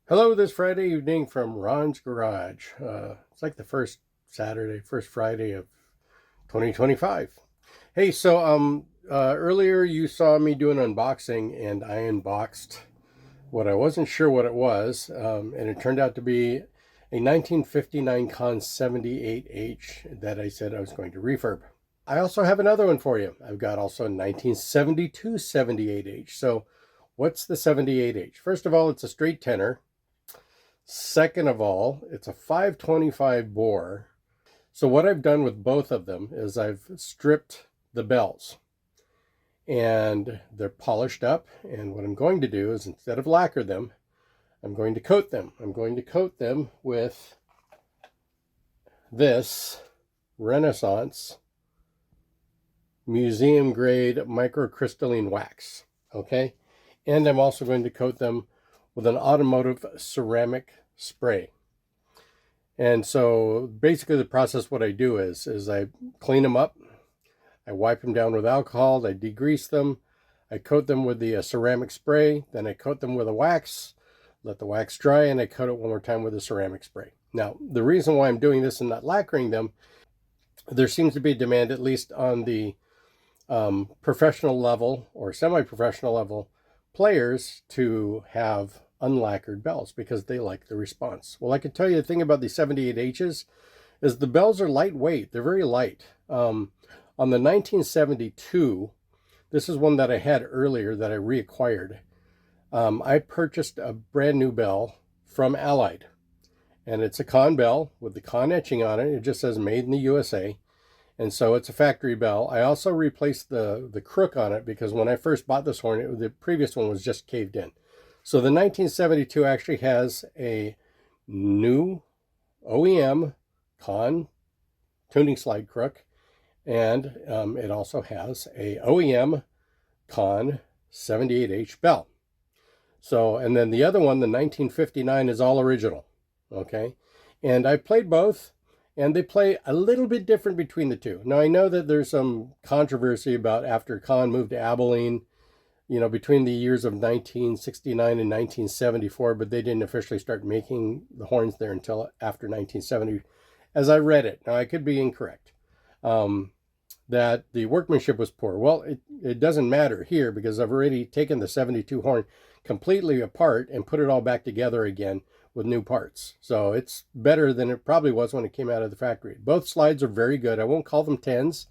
Hello, this Friday evening from Ron's Garage. It's like the first Friday of 2025. Hey, earlier you saw me do an unboxing, and I unboxed what I wasn't sure what it was, and it turned out to be a 1959 Conn 78H that I said I was going to refurb. I also have another one for you. I've got also a 1972 78H. So, what's the 78H? First of all, it's a straight tenor. Second of all, it's a 525 bore. So what I've done with both of them is I've stripped the bells and they're polished up. And what I'm going to do is, instead of lacquer them, I'm going to coat them. I'm going to coat them with this Renaissance museum grade microcrystalline wax. Okay. And I'm also going to coat them with an automotive ceramic spray. And so basically the process, what I do is I clean them up, I wipe them down with alcohol, I degrease them, I coat them with the ceramic spray, then I coat them with a wax, let the wax dry, and I coat it one more time with the ceramic spray. Now, the reason why I'm doing this and not lacquering them, there seems to be a demand, at least on the professional level or semi-professional level players, to have unlacquered bells because they like the response. Well, I can tell you the thing about the 78Hs is the bells are lightweight. They're very light. On the 1972, this is one that I had earlier that I reacquired. I purchased a brand new bell from Allied, and it's a Conn bell with the Conn etching on it. It just says made in the USA. And so it's a factory bell. I also replaced the crook on it because when I first bought this horn, the previous one was just caved in. So the 1972 actually has a new OEM Conn tuning slide crook, and it also has a OEM Conn 78H bell. So, and then the other one, the 1959, is all original. Okay, and I played both, and they play a little bit different between the two. Now, I know that there's some controversy about after Conn moved to Abilene, between the years of 1969 and 1974, but they didn't officially start making the horns there until after 1970, as I read it. Now, I could be incorrect, that the workmanship was poor. Well, it doesn't matter here because I've already taken the 72 horn completely apart and put it all back together again with new parts. So it's better than it probably was when it came out of the factory. Both slides are very good. I won't call them 10s.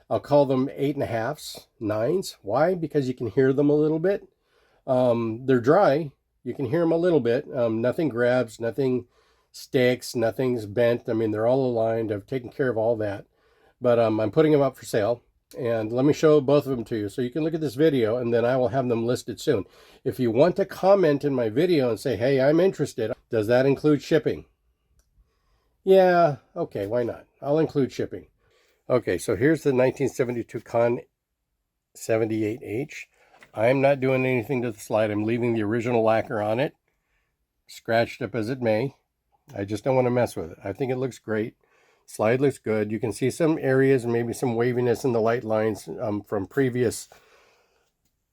I'll call them 8.5s, 9s. Why? Because you can hear them a little bit. They're dry. You can hear them a little bit. Nothing grabs, nothing sticks, nothing's bent. I mean, they're all aligned. I've taken care of all that. But I'm putting them up for sale. And let me show both of them to you so you can look at this video, and then I will have them listed soon. If you want to comment in my video and say, hey, I'm interested, does that include shipping? Yeah, okay, why not? I'll include shipping. Okay, so here's the 1972 Conn 78H. I'm not doing anything to the slide. I'm leaving the original lacquer on it, scratched up as it may. I just don't want to mess with it. I think it looks great. Slide looks good. You can see some areas, maybe some waviness in the light lines from previous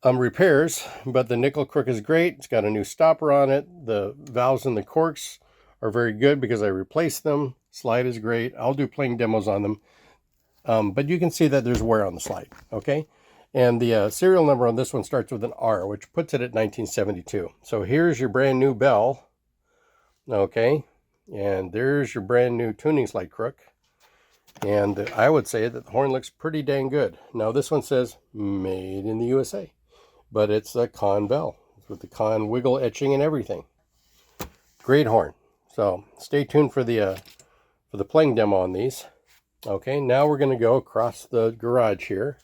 repairs, but the nickel crook is great. It's got a new stopper on it. The valves and the corks are very good because I replaced them. Slide is great. I'll do playing demos on them. But you can see that there's wear on the slide, okay? And the serial number on this one starts with an R, which puts it at 1972. So here's your brand new bell, okay? And there's your brand new tuning slide crook. And I would say that the horn looks pretty dang good. Now this one says made in the USA, but it's a Conn bell with the Conn wiggle etching and everything. Great horn. So stay tuned for the playing demo on these. Okay, now we're going to go across the garage here,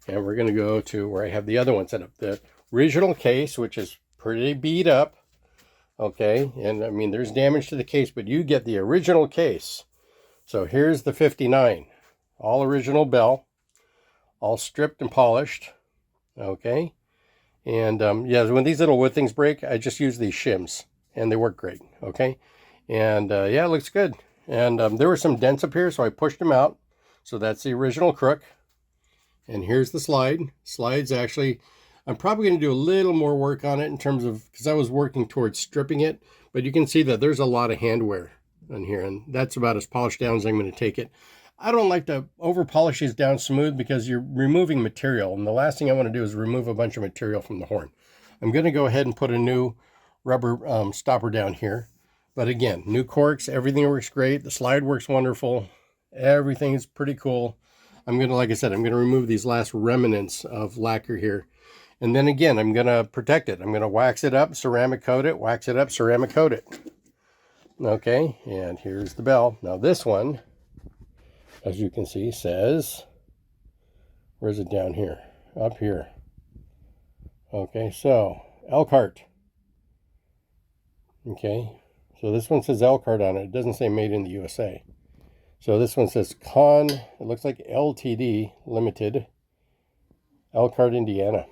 and we're going to go to where I have the other one set up. The original case, which is pretty beat up, okay, and I mean, there's damage to the case, but you get the original case. So here's the 59, all original bell, all stripped and polished, okay, and yeah, when these little wood things break, I just use these shims, and they work great, okay, and yeah, it looks good. And there were some dents up here, so I pushed them out. So that's the original crook. And here's the slide. Slide's actually, I'm probably going to do a little more work on it in terms of, because I was working towards stripping it. But you can see that there's a lot of hand wear on here, and that's about as polished down as I'm going to take it. I don't like to over polish these down smooth because you're removing material, and the last thing I want to do is remove a bunch of material from the horn. I'm going to go ahead and put a new rubber stopper down here. But again, new corks, everything works great. The slide works wonderful. Everything is pretty cool. I'm going to, like I said, I'm going to remove these last remnants of lacquer here. And then again, I'm going to protect it. I'm going to wax it up, ceramic coat it, wax it up, ceramic coat it. Okay, and here's the bell. Now this one, as you can see, says, where is it down here? Up here. Okay, so Elkhart. Okay, so this one says Elkhart on it. It doesn't say made in the USA. So this one says Conn, it looks like LTD Limited, Elkhart, Indiana.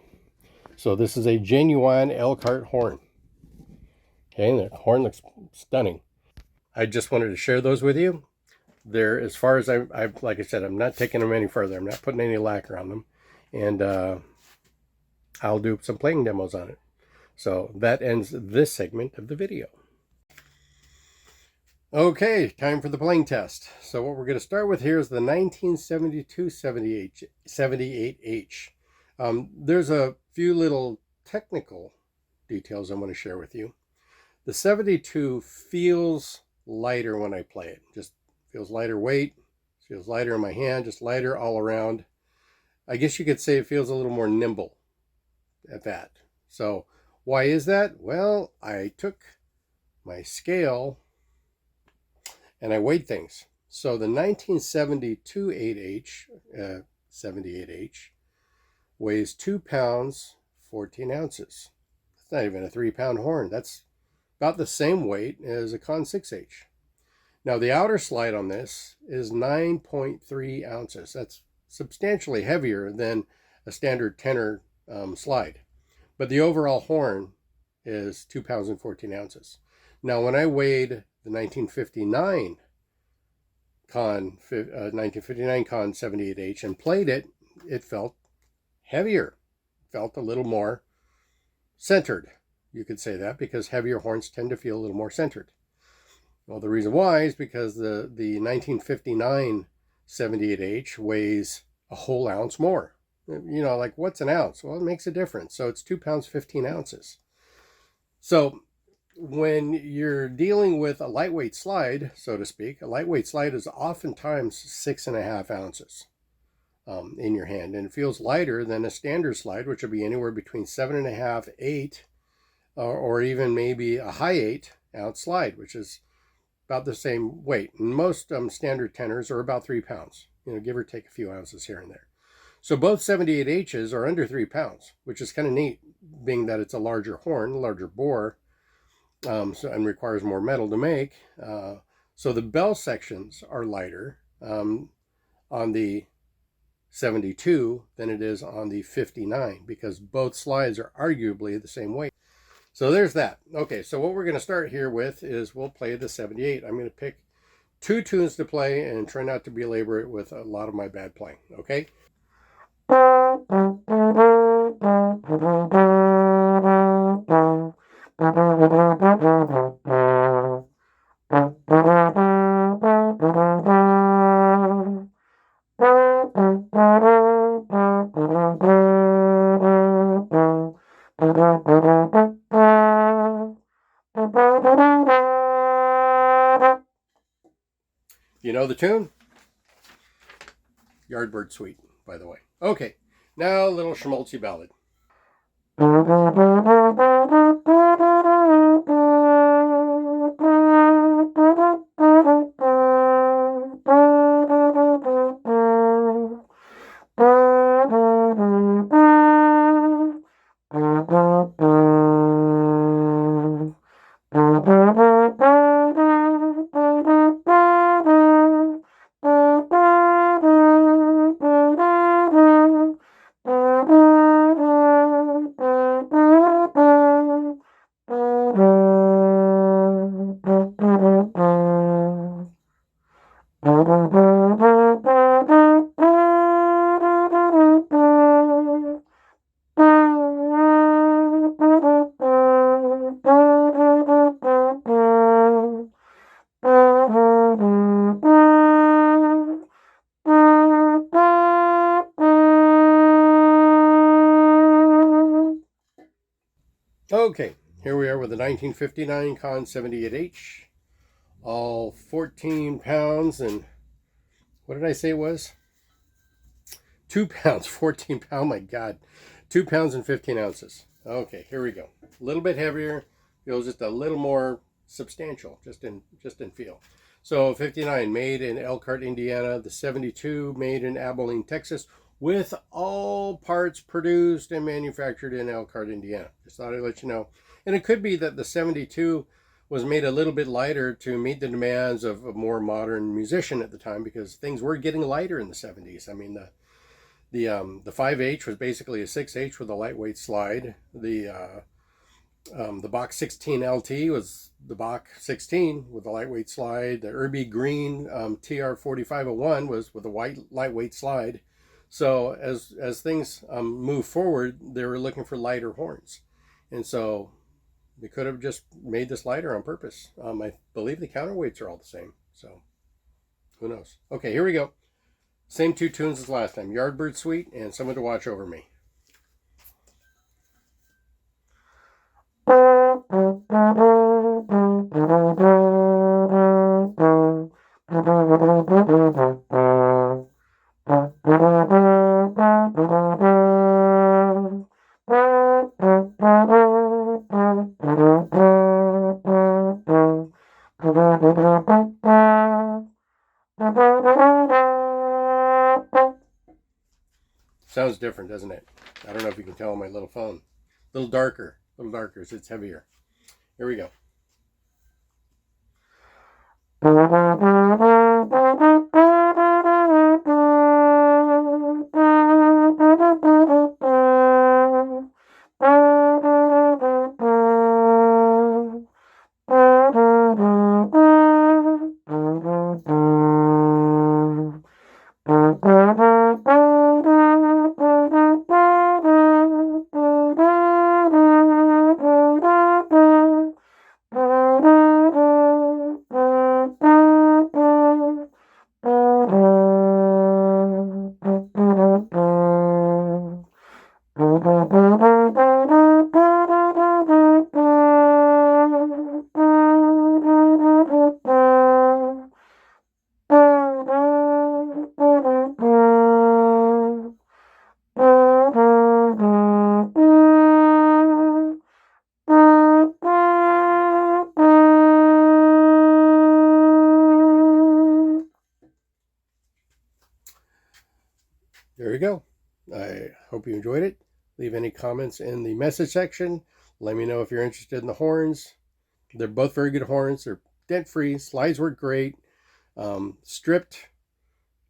So this is a genuine Elkhart horn. Okay, and the horn looks stunning. I just wanted to share those with you. They're, as far as I've like I said, I'm not taking them any further. I'm not putting any lacquer on them. And I'll do some playing demos on it. So that ends this segment of the video. Okay, time for the playing test. So what we're going to start with here is the 1972 78H. There's a few little technical details I want to share with you. The 72 feels lighter when I play it. Just feels lighter weight, feels lighter in my hand, just lighter all around. I guess you could say it feels a little more nimble at that. So why is that? Well, I took my scale and I weighed things. So the 1972 8H, 78H, weighs 2 pounds, 14 ounces. That's not even a 3-pound horn. That's about the same weight as a Conn 6H. Now the outer slide on this is 9.3 ounces. That's substantially heavier than a standard tenor slide. But the overall horn is 2 pounds and 14 ounces. Now when I weighed the 1959 Conn 78H and played it, it felt heavier, felt a little more centered. You could say that because heavier horns tend to feel a little more centered. Well, the reason why is because the 1959 78H weighs a whole ounce more. You know, like what's an ounce? Well, it makes a difference. So it's 2 pounds, 15 ounces. So when you're dealing with a lightweight slide, so to speak, a lightweight slide is oftentimes 6.5 ounces in your hand, and it feels lighter than a standard slide, which will be anywhere between 7.5, 8, or even maybe a high 8-ounce slide, which is about the same weight. And most standard tenors are about 3 pounds, you know, give or take a few ounces here and there. So both 78Hs are under 3 pounds, which is kind of neat, being that it's a larger horn, larger bore, and requires more metal to make. So the bell sections are lighter on the 72 than it is on the 59 because both slides are arguably the same weight. So there's that. Okay, so what we're going to start here with is we'll play the 78. I'm going to pick 2 tunes to play and try not to belabor it with a lot of my bad playing, okay? You know the tune? Yardbird Suite, by the way. Okay, now a little schmaltzy ballad. Okay, here we are with the 1959 Conn 78H, all 14 pounds and what did I say it was? 2 pounds, 14 pounds, my God. 2 pounds and 15 ounces. Okay, here we go. A little bit heavier, feels just a little more substantial, just in feel. So 59 made in Elkhart, Indiana. The 72 made in Abilene, Texas, with all parts produced and manufactured in Elkhart, Indiana. Just thought I'd let you know. And it could be that the 72 was made a little bit lighter to meet the demands of a more modern musician at the time, because things were getting lighter in the 70s. I mean, the 5H was basically a 6H with a lightweight slide. The Bach 16 LT was the Bach 16 with a lightweight slide. The Irby Green TR 4501 was with a lightweight slide. So as things move forward, they were looking for lighter horns, and so they could have just made this lighter on purpose. I believe the counterweights are all the same, so who knows? Okay, here we go. Same two tunes as last time. Yardbird Suite and Someone to Watch Over Me. Sounds different, doesn't it? I don't know if you can tell on my little phone. A little darker, so it's heavier. Here we go. There we go. I hope you enjoyed it. Leave any comments in the message section. Let me know if you're interested in the horns. They're both very good horns. They're dent free. Slides work great. Stripped,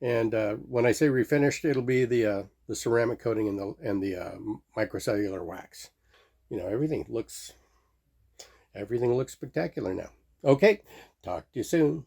and when I say refinished, it'll be the ceramic coating and the microcellular wax. You know, everything looks spectacular now. Okay, talk to you soon.